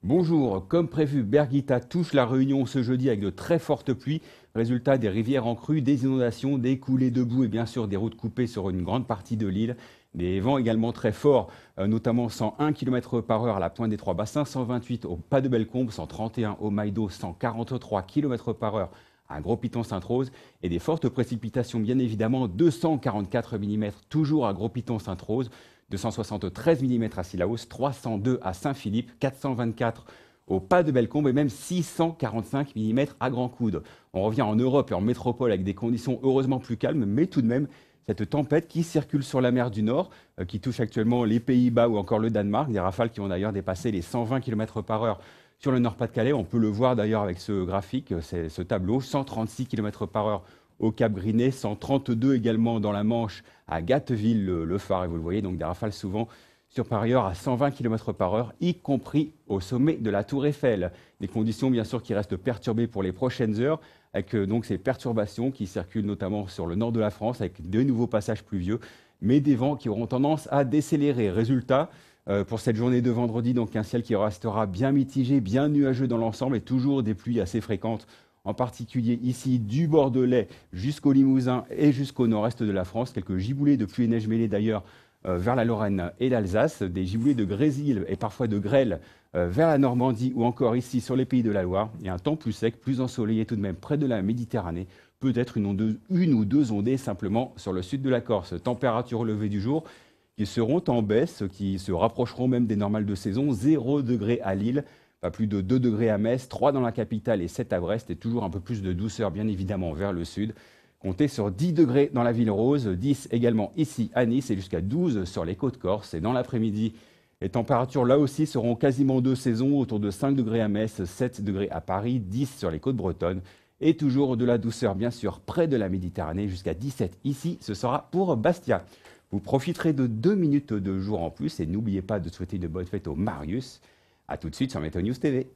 Bonjour, comme prévu, Berguita touche la Réunion ce jeudi avec de très fortes pluies. Résultat, des rivières en crue, des inondations, des coulées de boue et bien sûr des routes coupées sur une grande partie de l'île. Des vents également très forts, notamment 101 km par heure à la pointe des Trois Bassins, 128 au Pas de Bellecombe, 131 au Maïdo, 143 km par heure à Gros-Piton-Sainte-Rose et des fortes précipitations bien évidemment, 244 mm toujours à Gros-Piton-Sainte-Rose, 273 mm à Sillaos, 302 à Saint-Philippe, 424 au Pas de Bellecombe et même 645 mm à Grand Coude. On revient en Europe et en métropole avec des conditions heureusement plus calmes, mais tout de même cette tempête qui circule sur la mer du Nord, qui touche actuellement les Pays-Bas ou encore le Danemark, des rafales qui ont d'ailleurs dépassé les 120 km par heure sur le Nord-Pas-de-Calais. On peut le voir d'ailleurs avec ce graphique, ce tableau, 136 km par heure au Cap Grinet, 132 également dans la Manche à Gatteville, le phare, et vous le voyez, donc des rafales souvent supérieures à 120 km par heure, y compris au sommet de la Tour Eiffel. Des conditions bien sûr qui restent perturbées pour les prochaines heures, avec donc ces perturbations qui circulent notamment sur le nord de la France, avec de nouveaux passages pluvieux, mais des vents qui auront tendance à décélérer. Résultat, pour cette journée de vendredi, donc un ciel qui restera bien mitigé, bien nuageux dans l'ensemble et toujours des pluies assez fréquentes, en particulier ici du Bordelais jusqu'au Limousin et jusqu'au nord-est de la France. Quelques giboulées de pluie et neige mêlées d'ailleurs vers la Lorraine et l'Alsace, des giboulées de grésil et parfois de grêle vers la Normandie ou encore ici sur les pays de la Loire. Et un temps plus sec, plus ensoleillé tout de même près de la Méditerranée. Peut-être une ou deux ondées simplement sur le sud de la Corse. Température au lever du jour qui seront en baisse, qui se rapprocheront même des normales de saison. 0 degré à Lille, pas plus de 2 degrés à Metz, 3 dans la capitale et 7 à Brest, et toujours un peu plus de douceur bien évidemment vers le sud. Comptez sur 10 degrés dans la ville rose, 10 également ici à Nice et jusqu'à 12 sur les côtes corses. Et dans l'après-midi, les températures là aussi seront quasiment de saison, autour de 5 degrés à Metz, 7 degrés à Paris, 10 sur les côtes bretonnes. Et toujours de la douceur bien sûr près de la Méditerranée, jusqu'à 17 ici, ce sera pour Bastia. Vous profiterez de 2 minutes de jour en plus et n'oubliez pas de souhaiter de bonnes fêtes au Marius. A tout de suite sur Météo News TV.